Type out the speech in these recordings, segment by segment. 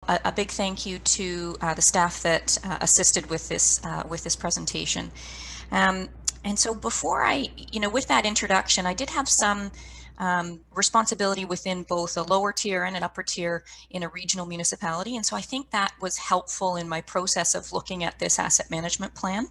a big thank you to the staff that assisted with this presentation. Um, and so before with that introduction, I did have some responsibility within both a lower tier and an upper tier in a regional municipality. And so I think that was helpful in my process of looking at this asset management plan.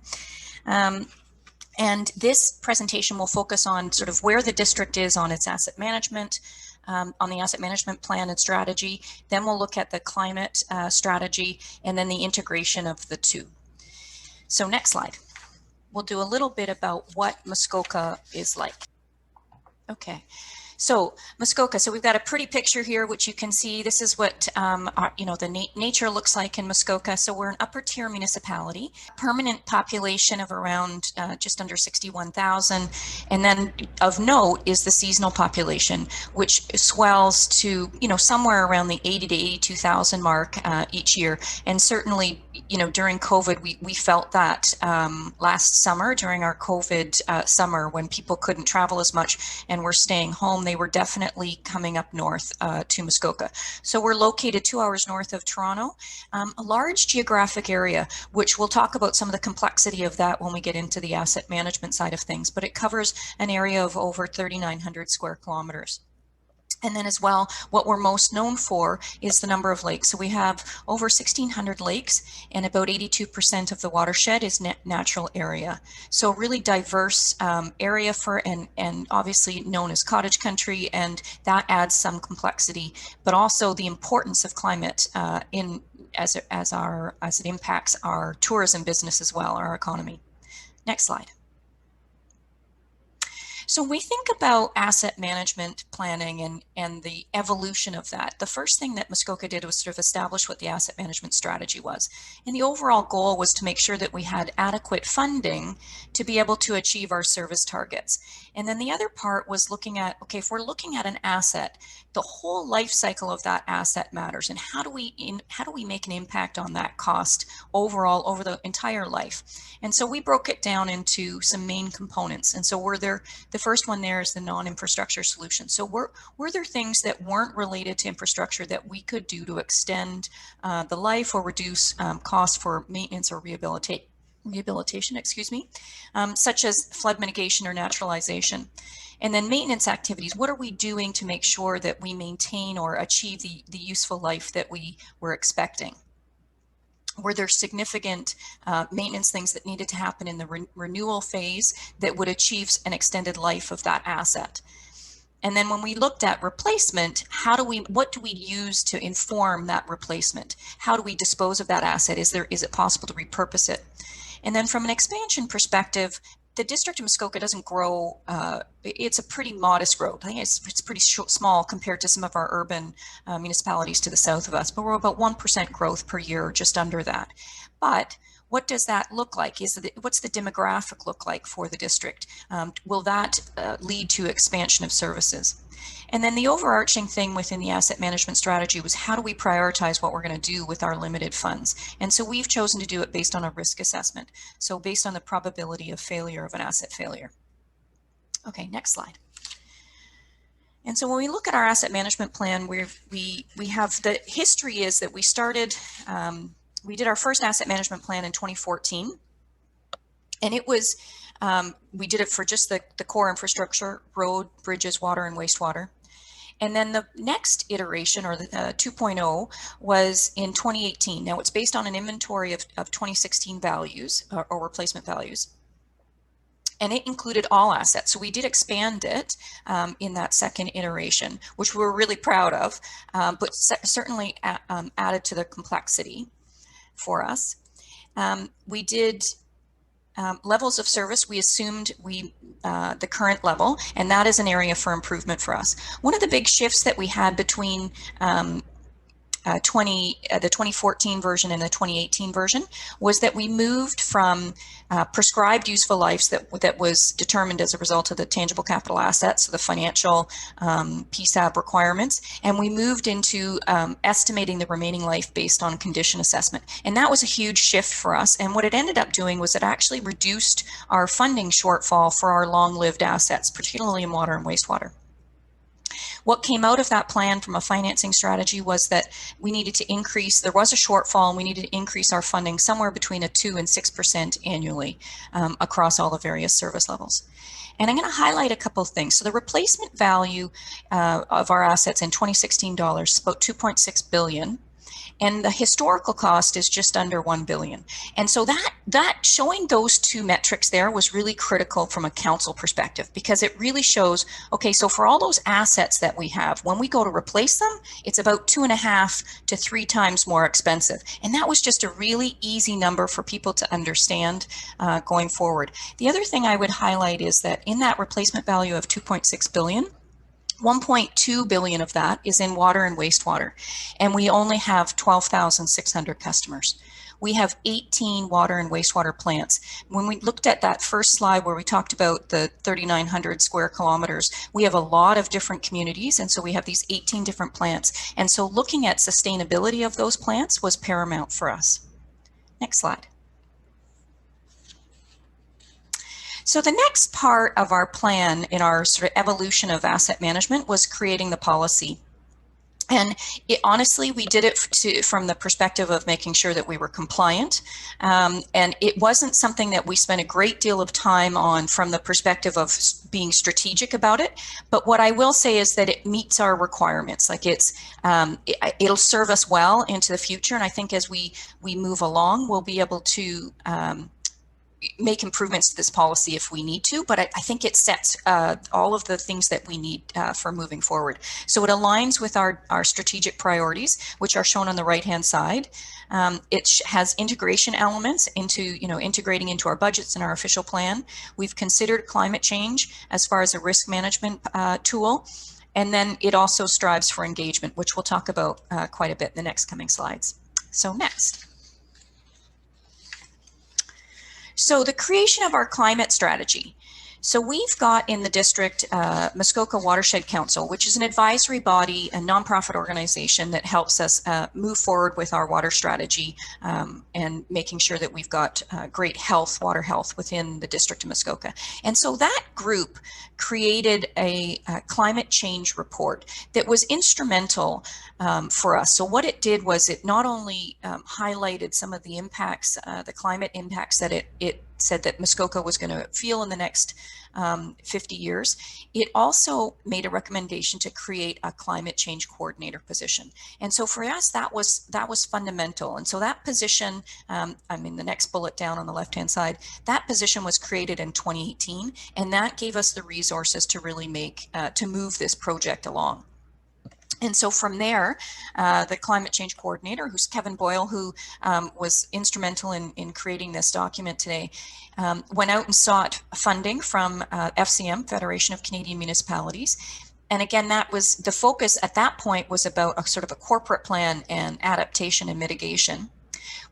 And this presentation will focus on sort of where the district is on its asset management, on the asset management plan and strategy. Then we'll look at the climate strategy and then the integration of the two. So next slide. We'll do a little bit about what Muskoka is like. Okay. So Muskoka, so we've got a pretty picture here, which you can see. This is what the nature looks like in Muskoka. So we're an upper tier municipality, permanent population of around just under 61,000. And then of note is the seasonal population, which swells to, somewhere around the 80 to 82,000 mark each year. And certainly, during COVID, we felt that last summer, during our COVID summer, when people couldn't travel as much and were staying home, they were definitely coming up north to Muskoka. So we're located 2 hours north of Toronto, a large geographic area, which we'll talk about some of the complexity of that when we get into the asset management side of things, but it covers an area of over 3,900 square kilometers. And then as well, what we're most known for is the number of lakes. So we have over 1,600 lakes, and about 82% of the watershed is natural area. So really diverse area and obviously known as cottage country, and that adds some complexity, but also the importance of climate as it impacts our tourism business as well, our economy. Next slide. So when we think about asset management planning and the evolution of that, the first thing that Muskoka did was sort of establish what the asset management strategy was. And the overall goal was to make sure that we had adequate funding to be able to achieve our service targets. And then the other part was looking at, okay, if we're looking at an asset, the whole life cycle of that asset matters. And how do we make an impact on that cost overall over the entire life? And so we broke it down into some main components. And so the first one there is the non-infrastructure solution. So were there things that weren't related to infrastructure that we could do to extend the life or reduce costs for maintenance or rehabilitation, such as flood mitigation or naturalization? And then maintenance activities, what are we doing to make sure that we maintain or achieve the useful life that we were expecting? Were there significant maintenance things that needed to happen in the renewal phase that would achieve an extended life of that asset? And then when we looked at replacement, what do we use to inform that replacement? How do we dispose of that asset? Is it possible to repurpose it? And then from an expansion perspective, the District of Muskoka doesn't grow. It's a pretty modest growth. I think it's pretty small compared to some of our urban municipalities to the south of us, but we're about 1% growth per year, just under that. But what does that look like? What's the demographic look like for the district? Will that lead to expansion of services? And then the overarching thing within the asset management strategy was, how do we prioritize what we're going to do with our limited funds? And so we've chosen to do it based on a risk assessment. So based on the probability of failure of an asset failure. Okay, next slide. And so when we look at our asset management plan, we have the history is that we started, we did our first asset management plan in 2014. And it was, we did it for just the core infrastructure, road, bridges, water, and wastewater. And then the next iteration, or the 2.0, was in 2018. Now it's based on an inventory of 2016 values or replacement values. And it included all assets. So we did expand it in that second iteration, which we were really proud of, but certainly added to the complexity for us. We did levels of service. We assumed the current level, and that is an area for improvement for us. One of the big shifts that we had between the 2014 version and the 2018 version was that we moved from prescribed useful lives that was determined as a result of the tangible capital assets, so the financial PSAB requirements, and we moved into estimating the remaining life based on condition assessment. And that was a huge shift for us. And what it ended up doing was it actually reduced our funding shortfall for our long-lived assets, particularly in water and wastewater. What came out of that plan from a financing strategy was that we needed to increase, there was a shortfall, and we needed to increase our funding somewhere between a 2 and 6% annually across all the various service levels. And I'm going to highlight a couple of things. So the replacement value of our assets in 2016 dollars is about 2.6 billion. And the historical cost is just under 1 billion. And so that showing those two metrics there was really critical from a council perspective, because it really shows, okay, so for all those assets that we have, when we go to replace them, it's about 2.5 to 3 times more expensive. And that was just a really easy number for people to understand going forward. The other thing I would highlight is that in that replacement value of 2.6 billion, 1.2 billion of that is in water and wastewater, and we only have 12,600 customers. We have 18 water and wastewater plants. When we looked at that first slide where we talked about the 3,900 square kilometers, we have a lot of different communities, and so we have these 18 different plants. And so looking at sustainability of those plants was paramount for us. Next slide. So the next part of our plan in our sort of evolution of asset management was creating the policy. And honestly, we did it from the perspective of making sure that we were compliant. And it wasn't something that we spent a great deal of time on from the perspective of being strategic about it. But what I will say is that it meets our requirements. Like it'll serve us well into the future. And I think as we move along, we'll be able to make improvements to this policy if we need to, but I think it sets all of the things that we need for moving forward. So it aligns with our strategic priorities, which are shown on the right-hand side. It has integration elements into, integrating into our budgets and our official plan. We've considered climate change as far as a risk management tool. And then it also strives for engagement, which we'll talk about quite a bit in the next coming slides. So next. So the creation of our climate strategy. So we've got in the district Muskoka Watershed Council, which is an advisory body, a nonprofit organization that helps us move forward with our water strategy and making sure that we've got great health, water health within the District of Muskoka. And so that group created a climate change report that was instrumental for us. So what it did was it not only highlighted some of the impacts, the climate impacts that it said that Muskoka was going to feel in the next 50 years. It also made a recommendation to create a climate change coordinator position. And so for us, that was fundamental. And so that position, the next bullet down on the left-hand side, that position was created in 2018, and that gave us the resources to really to move this project along. And so from there, the climate change coordinator, who's Kevin Boyle, who was instrumental in creating this document today, went out and sought funding from FCM, Federation of Canadian Municipalities. And again, that was the focus at that point was about a sort of a corporate plan and adaptation and mitigation.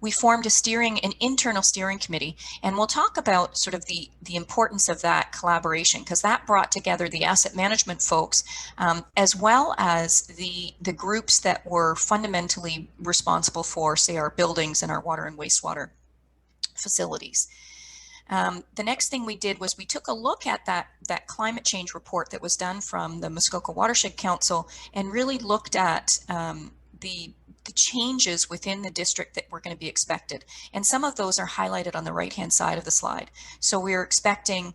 We formed an internal steering committee, and we'll talk about sort of the importance of that collaboration, because that brought together the asset management folks as well as the groups that were fundamentally responsible for, say, our buildings and our water and wastewater facilities. The next thing we did was we took a look at that climate change report that was done from the Muskoka Watershed Council and really looked at the changes within the district that were going to be expected. And some of those are highlighted on the right-hand side of the slide. So we're expecting,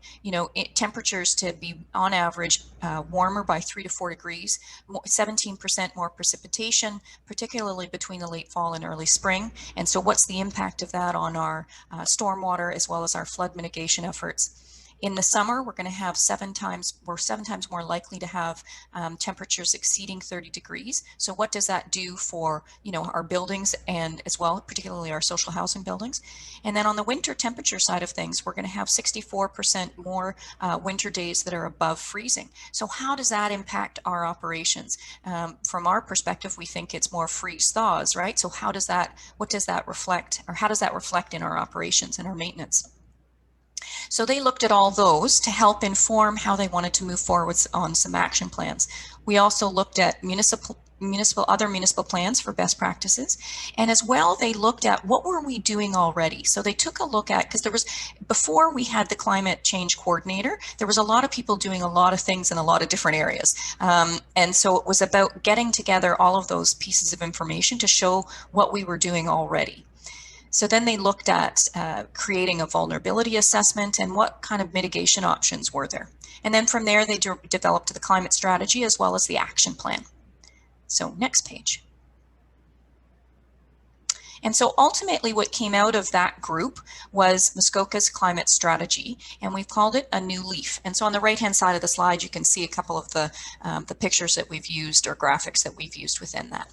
temperatures to be on average warmer by 3 to 4 degrees, 17% more precipitation, particularly between the late fall and early spring. And so what's the impact of that on our stormwater as well as our flood mitigation efforts? In the summer, we're going to have 7 times more likely to have temperatures exceeding 30 degrees. So what does that do for, our buildings and as well, particularly our social housing buildings? And then on the winter temperature side of things, we're going to have 64% more winter days that are above freezing. So how does that impact our operations? From our perspective, we think it's more freeze thaws, right? So what does that reflect, or how does that reflect in our operations and our maintenance? So they looked at all those to help inform how they wanted to move forward on some action plans. We also looked at municipal other municipal plans for best practices. And as well, they looked at what were we doing already. So they took a look at, because before we had the climate change coordinator, there was a lot of people doing a lot of things in a lot of different areas. And so it was about getting together all of those pieces of information to show what we were doing already. So then they looked at creating a vulnerability assessment and what kind of mitigation options were there. And then from there, they developed the climate strategy as well as the action plan. So next page. And so ultimately what came out of that group was Muskoka's climate strategy, and we've called it a new leaf. And so on the right-hand side of the slide, you can see a couple of the pictures that we've used or graphics that we've used within that.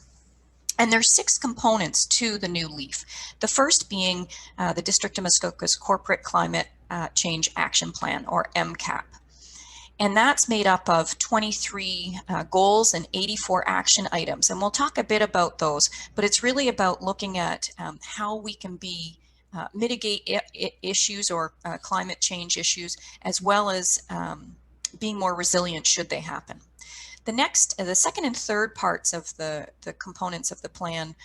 And there's 6 components to the new leaf. The first being the District of Muskoka's Corporate Climate Change Action Plan, or MCAP. And that's made up of 23 goals and 84 action items. And we'll talk a bit about those, but it's really about looking at how we can mitigate issues or climate change issues, as well as being more resilient should they happen. The second and third parts of the components of the plan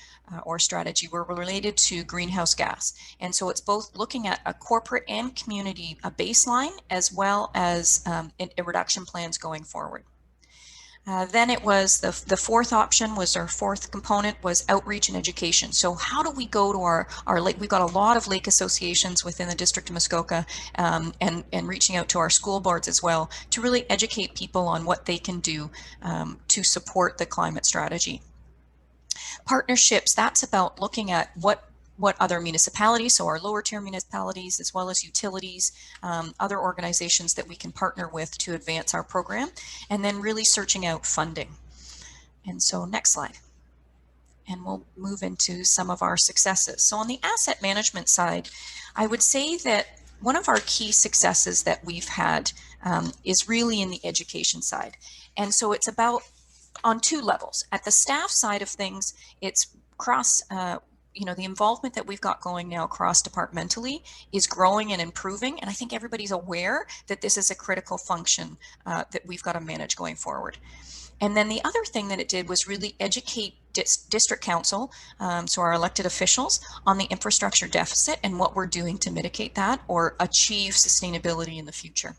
or strategy were related to greenhouse gas. And so it's both looking at a corporate and community baseline, as well as reduction plans going forward. Then it was the fourth option was our fourth component was outreach and education. So how do we go to our lake? We've got a lot of lake associations within the District of Muskoka, and reaching out to our school boards as well to really educate people on what they can do to support the climate strategy. Partnerships, that's about looking at what other municipalities, so our lower tier municipalities, as well as utilities, other organizations that we can partner with to advance our program, and then really searching out funding. And so next slide. And we'll move into some of our successes. So on the asset management side, I would say that one of our key successes that we've had is really in the education side. And so it's about on 2 levels. At the staff side of things, it's cross the involvement that we've got going now cross-departmentally is growing and improving. And I think everybody's aware that this is a critical function that we've got to manage going forward. And then the other thing that it did was really educate district council, so our elected officials, on the infrastructure deficit and what we're doing to mitigate that or achieve sustainability in the future.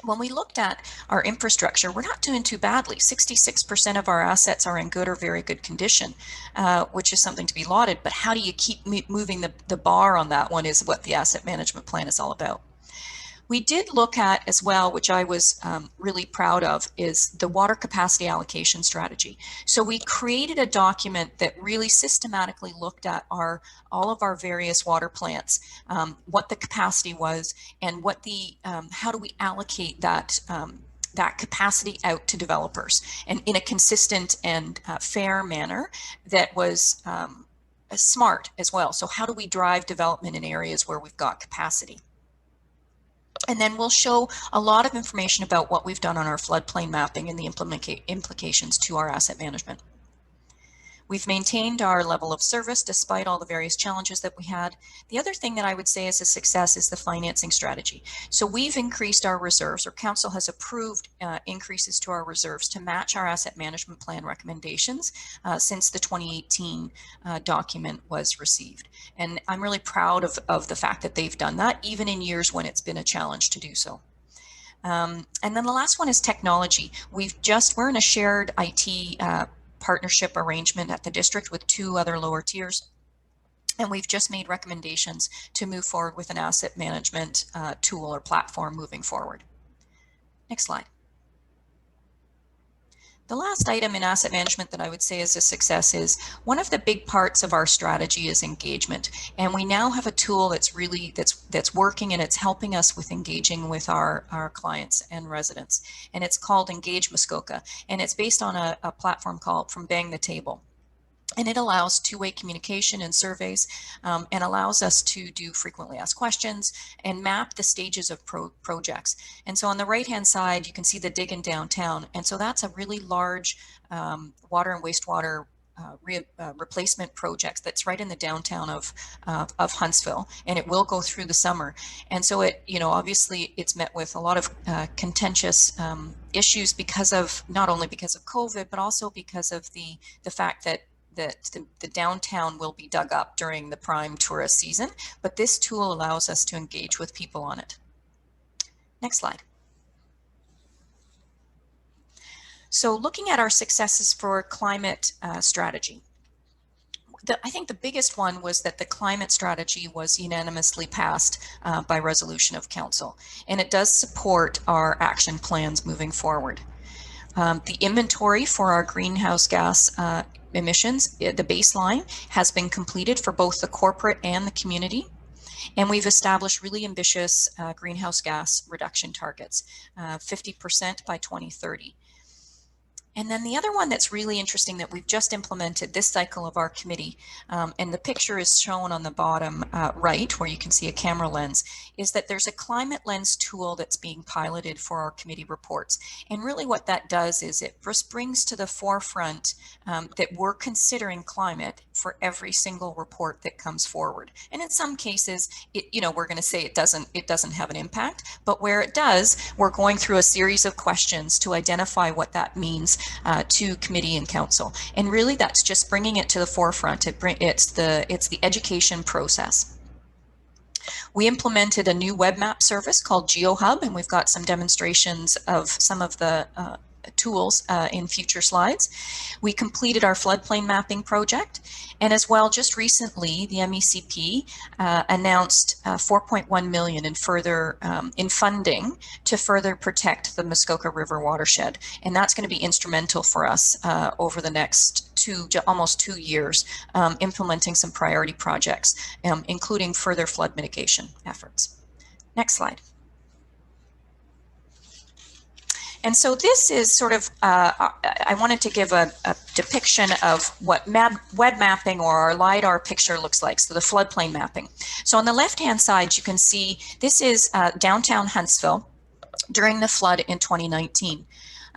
When we looked at our infrastructure, we're not doing too badly. 66% of our assets are in good or very good condition, which is something to be lauded. But how do you keep moving the bar on that one is what the asset management plan is all about. We did look at as well, which I was really proud of, is the water capacity allocation strategy. So we created a document that really systematically looked at all of our various water plants, what the capacity was, and what how do we allocate that that capacity out to developers, and in a consistent and fair manner that was smart as well. So how do we drive development in areas where we've got capacity? And then we'll show a lot of information about what we've done on our floodplain mapping and the implications to our asset management. We've maintained our level of service despite all the various challenges that we had. The other thing that I would say is a success is the financing strategy. So we've increased our reserves, or council has approved increases to our reserves to match our asset management plan recommendations since the 2018 document was received. And I'm really proud of the fact that they've done that, even in years when it's been a challenge to do so. And then the last one is technology. We're in a shared IT partnership arrangement at the district with 2 other lower tiers. And we've just made recommendations to move forward with an asset management tool or platform moving forward. Next slide. The last item in asset management that I would say is a success is one of the big parts of our strategy is engagement. And we now have a tool that's really that's working, and it's helping us with engaging with our clients and residents. And it's called Engage Muskoka. And it's based on a platform called From Bang the Table. And it allows 2-way communication and surveys, and allows us to do frequently asked questions and map the stages of projects. And so on the right-hand side, you can see the dig in downtown. And so that's a really large water and wastewater replacement project that's right in the downtown of Huntsville, and it will go through the summer. And so it, obviously it's met with a lot of contentious issues because of, not only because of COVID, but also because of the fact that the downtown will be dug up during the prime tourist season, but this tool allows us to engage with people on it. Next slide. So looking at our successes for climate strategy. I think the biggest one was that the climate strategy was unanimously passed by resolution of council, and it does support our action plans moving forward. The inventory for our greenhouse gas emissions, the baseline, has been completed for both the corporate and the community. And we've established really ambitious greenhouse gas reduction targets, 50% by 2030. And then the other one that's really interesting that we've just implemented this cycle of our committee, and the picture is shown on the bottom right, where you can see a camera lens, is that there's a climate lens tool that's being piloted for our committee reports. And really what that does is it just brings to the forefront that we're considering climate for every single report that comes forward. And in some cases, we're going to say it doesn't have an impact, but where it does, we're going through a series of questions to identify what that means to committee and council. And really that's just bringing it to the forefront. It's the education process. We implemented a new web map service called GeoHub, and we've got some demonstrations of some of the tools in future slides. We completed our floodplain mapping project, and as well, just recently, the MECP announced $4.1 million in further in funding to further protect the Muskoka River watershed, and that's going to be instrumental for us over the next almost 2 years, implementing some priority projects, including further flood mitigation efforts. Next slide. And so this is sort of, I wanted to give a depiction of what web mapping or our LiDAR picture looks like, so the floodplain mapping. So on the left-hand side, you can see this is downtown Huntsville during the flood in 2019.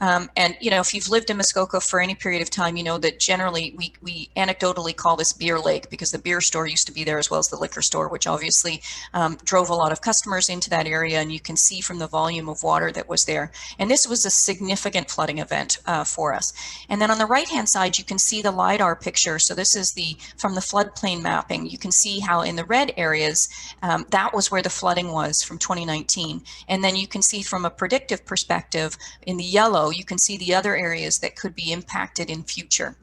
And if you've lived in Muskoka for any period of time, you know that generally we anecdotally call this Beer Lake because the beer store used to be there as well as the liquor store, which obviously drove a lot of customers into that area, and you can see from the volume of water that was there. And this was a significant flooding event for us. And then on the right-hand side, you can see the LiDAR picture. So this is from the floodplain mapping. You can see how in the red areas, that was where the flooding was from 2019. And then you can see from a predictive perspective in the yellow, you can see the other areas that could be impacted in future.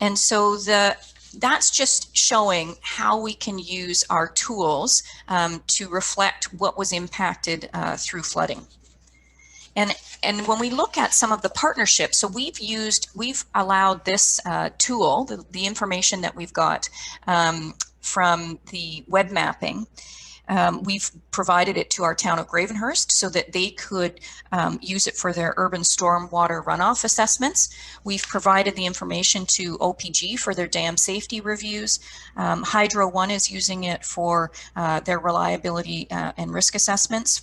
And so that's just showing how we can use our tools to reflect what was impacted through flooding. And when we look at some of the partnerships, so we've allowed this tool, the information that we've got from the web mapping, we've provided it to our town of Gravenhurst so that they could use it for their urban stormwater runoff assessments. We've provided the information to OPG for their dam safety reviews. Hydro One is using it for their reliability and risk assessments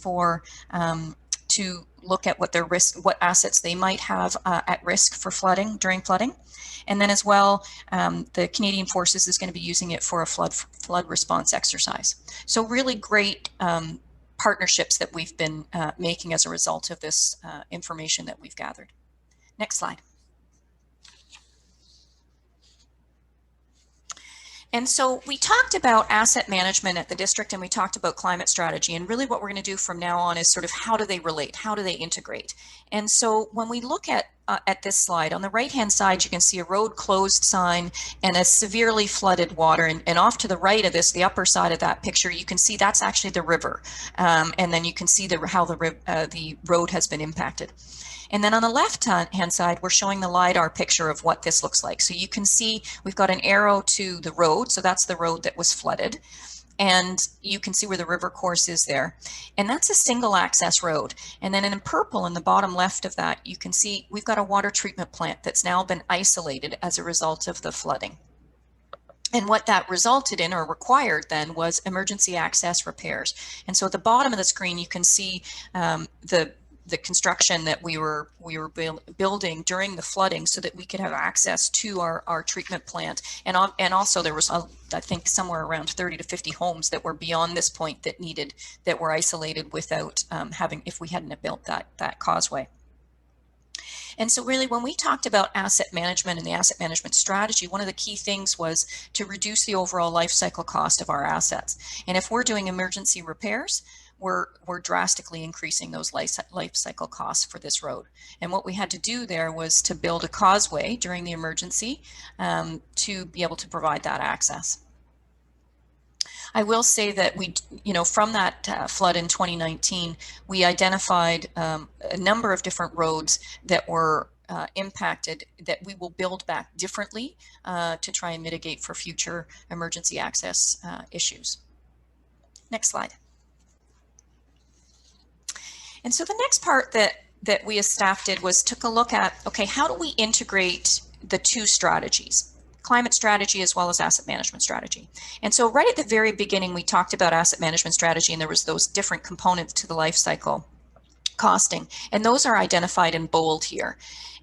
to look at what assets they might have at risk for flooding during flooding. And then as well, the Canadian Forces is going to be using it for a flood response exercise. So really great partnerships that we've been making as a result of this information that we've gathered. Next slide. And so we talked about asset management at the district, and we talked about climate strategy, and really what we're going to do from now on is sort of how do they relate, how do they integrate. And so when we look at this slide, on the right-hand side, you can see a road closed sign and a severely flooded water. And off to the right of this, the upper side of that picture, you can see that's actually the river. And then you can see how the road has been impacted. And then on the left-hand side, we're showing the LiDAR picture of what this looks like. So you can see we've got an arrow to the road. So that's the road that was flooded. And you can see where the river course is there. And that's a single access road. And then in purple in the bottom left of that, you can see we've got a water treatment plant that's now been isolated as a result of the flooding. And what that resulted in, or required then, was emergency access repairs. And so at the bottom of the screen, you can see the the construction that we were building during the flooding so that we could have access to our treatment plant. And also there was, I think, somewhere around 30 to 50 homes that were beyond this point that were isolated without if we hadn't built that causeway. And so really, when we talked about asset management and the asset management strategy, one of the key things was to reduce the overall life cycle cost of our assets. And if we're doing emergency repairs, we're drastically increasing those life cycle costs for this road. And what we had to do there was to build a causeway during the emergency to be able to provide that access. I will say that we, from that flood in 2019, we identified a number of different roads that were impacted that we will build back differently to try and mitigate for future emergency access issues. Next slide. And so the next part that we as staff did was took a look at, okay, how do we integrate the two strategies? Climate strategy as well as asset management strategy. And so right at the very beginning, we talked about asset management strategy, and there was those different components to the life cycle costing, and those are identified in bold here.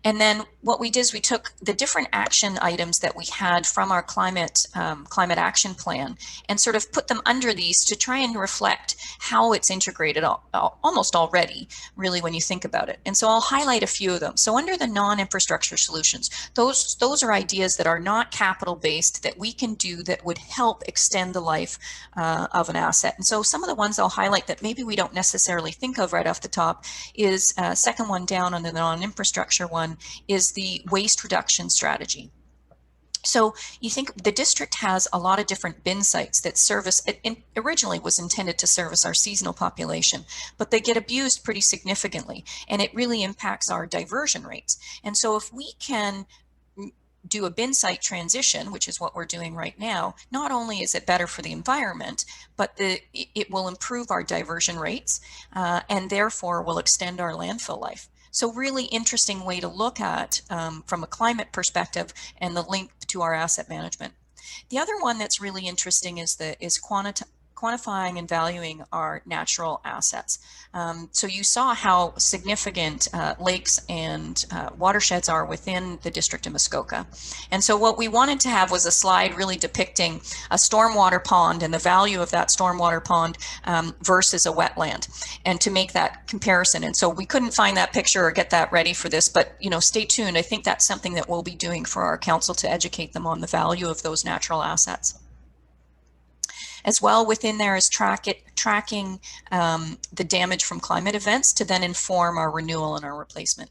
And then what we did is we took the different action items that we had from our climate action plan and sort of put them under these to try and reflect how it's integrated almost already, really, when you think about it. And so I'll highlight a few of them. So under the non-infrastructure solutions, those are ideas that are not capital based that we can do that would help extend the life of an asset. And so some of the ones I'll highlight that maybe we don't necessarily think of right off the top is second one down under the non-infrastructure one is the waste reduction strategy. So you think the district has a lot of different bin sites that service, it originally was intended to service our seasonal population, but they get abused pretty significantly, and it really impacts our diversion rates. And so if we can do a bin site transition, which is what we're doing right now, not only is it better for the environment, but it will improve our diversion rates and therefore will extend our landfill life. So really interesting way to look at from a climate perspective and the link to our asset management. The other one that's really interesting is quantifying and valuing our natural assets. So you saw how significant lakes and watersheds are within the District of Muskoka. And so what we wanted to have was a slide really depicting a stormwater pond and the value of that stormwater pond versus a wetland, and to make that comparison. And so we couldn't find that picture or get that ready for this, but stay tuned. I think that's something that we'll be doing for our council to educate them on the value of those natural assets. As well, within there is tracking the damage from climate events to then inform our renewal and our replacement.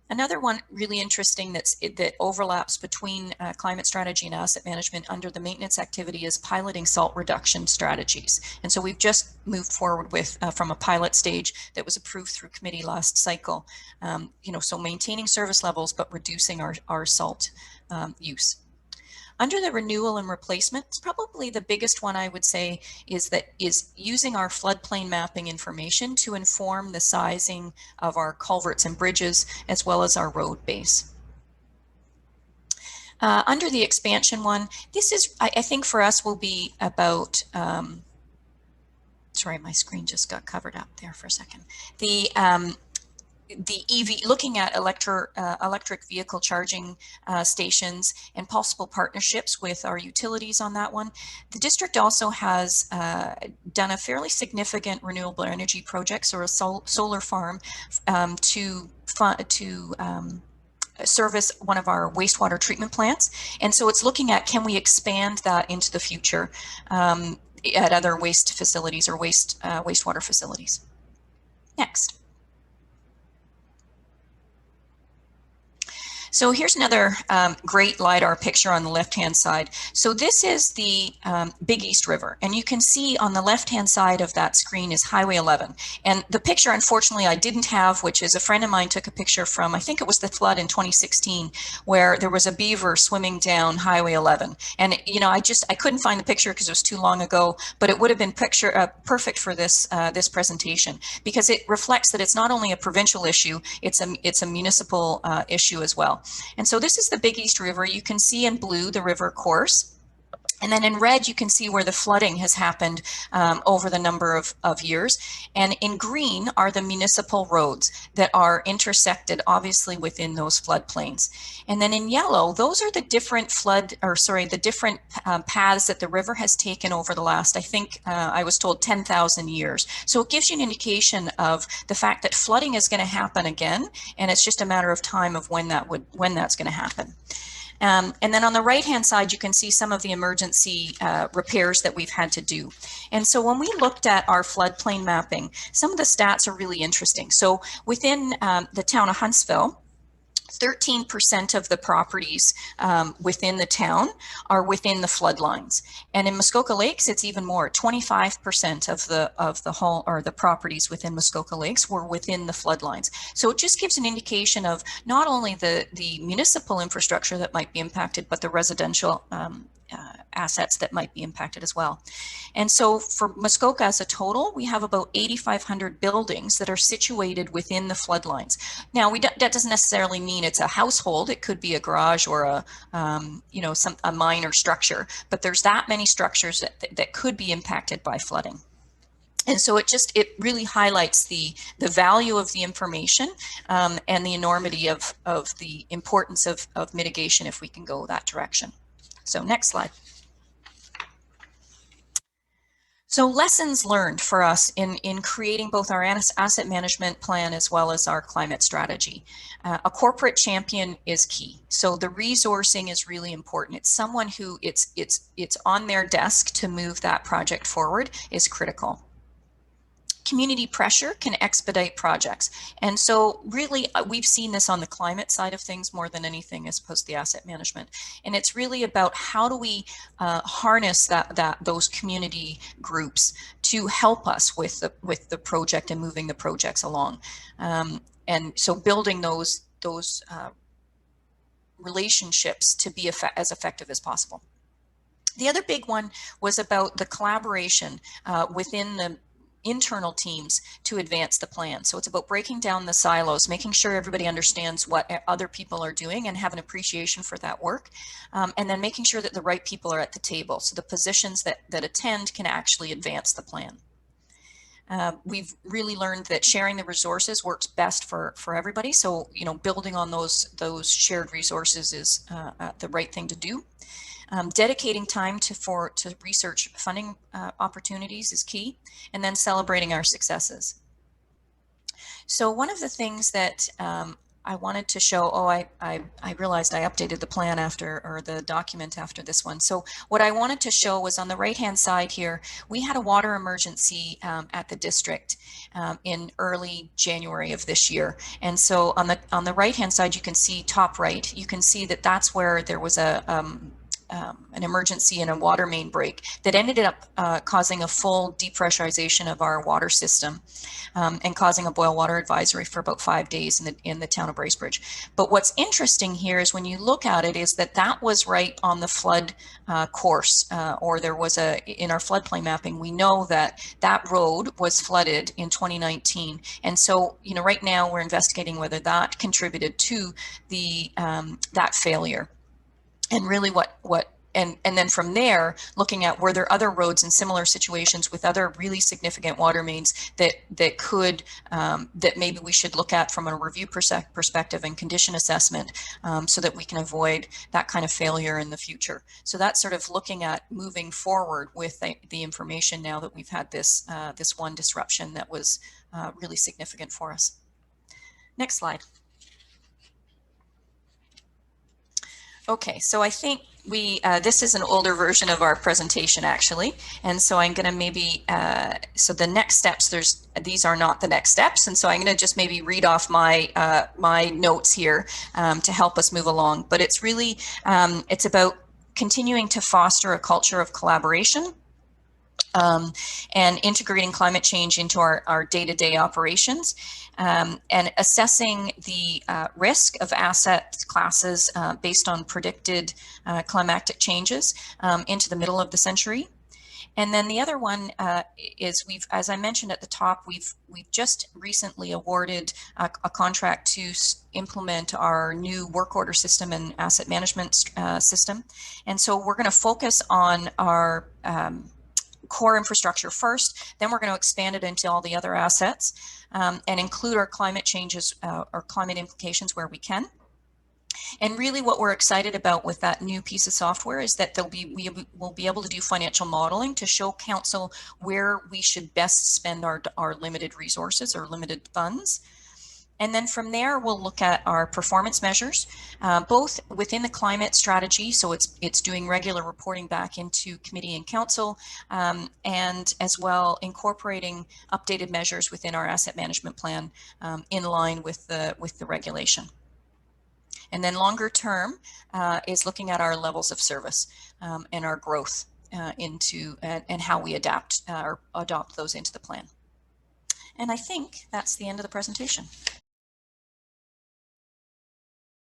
Another one really interesting that overlaps between climate strategy and asset management under the maintenance activity is piloting salt reduction strategies. And so we've just moved forward with from a pilot stage that was approved through committee last cycle. So maintaining service levels but reducing our salt use. Under the renewal and replacement, it's probably the biggest one I would say is using our floodplain mapping information to inform the sizing of our culverts and bridges as well as our road base. Under the expansion one, this is, I think for us will be about, sorry, my screen just got covered up there for a second. The EV, looking at electric vehicle charging stations and possible partnerships with our utilities on that one. The district also has done a fairly significant renewable energy project, or a solar farm to service one of our wastewater treatment plants. And so it's looking at, can we expand that into the future at other waste facilities or wastewater facilities. Next. So here's another great LiDAR picture on the left-hand side. So this is the Big East River, and you can see on the left-hand side of that screen is Highway 11. And the picture, unfortunately, I didn't have, which is a friend of mine took a picture from, I think it was the flood in 2016, where there was a beaver swimming down Highway 11. And I couldn't find the picture because it was too long ago, but it would have been perfect for this this presentation, because it reflects that it's not only a provincial issue, it's a municipal issue as well. And so this is the Big East River. You can see in blue the river course. And then in red, you can see where the flooding has happened over the number of years. And in green are the municipal roads that are intersected, obviously, within those floodplains. And then in yellow, those are the different the different paths that the river has taken over the last, I think I was told 10,000 years. So it gives you an indication of the fact that flooding is going to happen again, and it's just a matter of time of when that's going to happen. And then on the right-hand side, you can see some of the emergency repairs that we've had to do. And so when we looked at our floodplain mapping, some of the stats are really interesting. So within the town of Huntsville, 13% of the properties within the town are within the floodlines, and in Muskoka Lakes it's even more. 25% of the whole or the properties within Muskoka Lakes were within the floodlines. So it just gives an indication of not only the municipal infrastructure that might be impacted, but the residential assets that might be impacted as well. And so for Muskoka as a total, we have about 8,500 buildings that are situated within the floodlines. Now, that doesn't necessarily mean it's a household. It could be a garage or a minor structure, but there's that many structures that could be impacted by flooding. And so it really highlights the value of the information and the enormity of the importance of mitigation if we can go that direction. So next slide. So lessons learned for us in creating both our asset management plan as well as our climate strategy. A corporate champion is key. So the resourcing is really important. It's someone who it's on their desk to move that project forward is critical. Community pressure can expedite projects. And so really we've seen this on the climate side of things more than anything as opposed to the asset management. And it's really about how do we harness those community groups to help us with the project and moving the projects along. And so building those relationships to be as effective as possible. The other big one was about the collaboration within the internal teams to advance the plan. So it's about breaking down the silos, making sure everybody understands what other people are doing and have an appreciation for that work, and then making sure that the right people are at the table, so the positions that attend can actually advance the plan. We've really learned that sharing the resources works best for everybody. So, building on those shared resources is the right thing to do. Dedicating time to research funding opportunities is key, and then celebrating our successes. So one of the things that I wanted to show, I realized I updated the plan or the document after this one. So what I wanted to show was on the right-hand side here, we had a water emergency at the district in early January of this year. And so on the right-hand side, you can see top right, you can see that that's where there was an emergency and a water main break that ended up causing a full depressurization of our water system and causing a boil water advisory for about 5 days in the town of Bracebridge. But what's interesting here is when you look at it is that was right on the flood course, or there was in our floodplain mapping, we know that road was flooded in 2019. And so, right now we're investigating whether that contributed to that failure. And really and then from there, looking at were there other roads in similar situations with other really significant water mains that could, that maybe we should look at from a review perspective and condition assessment so that we can avoid that kind of failure in the future. So that's sort of looking at moving forward with the information now that we've had this one disruption that was really significant for us. Next slide. Okay, so I think this is an older version of our presentation actually, and so I'm going to maybe, so the next steps, these are not the next steps, and so I'm going to just maybe read off my notes here to help us move along. But it's really, it's about continuing to foster a culture of collaboration, and integrating climate change into our day-to-day operations, and assessing the risk of asset classes based on predicted climatic changes into the middle of the century, And then the other one is as I mentioned at the top, we've just recently awarded a contract to implement our new work order system and asset management system. And so we're going to focus on our core infrastructure first, then we're going to expand it into all the other assets and include our climate changes or climate implications where we can. And really what we're excited about with that new piece of software is that we will be able to do financial modeling to show council where we should best spend our limited resources or limited funds. And then from there, we'll look at our performance measures, both within the climate strategy, so it's doing regular reporting back into committee and council, and as well incorporating updated measures within our asset management plan in line with the regulation. And then longer term is looking at our levels of service and our growth into and how we adapt or adopt those into the plan. And I think that's the end of the presentation.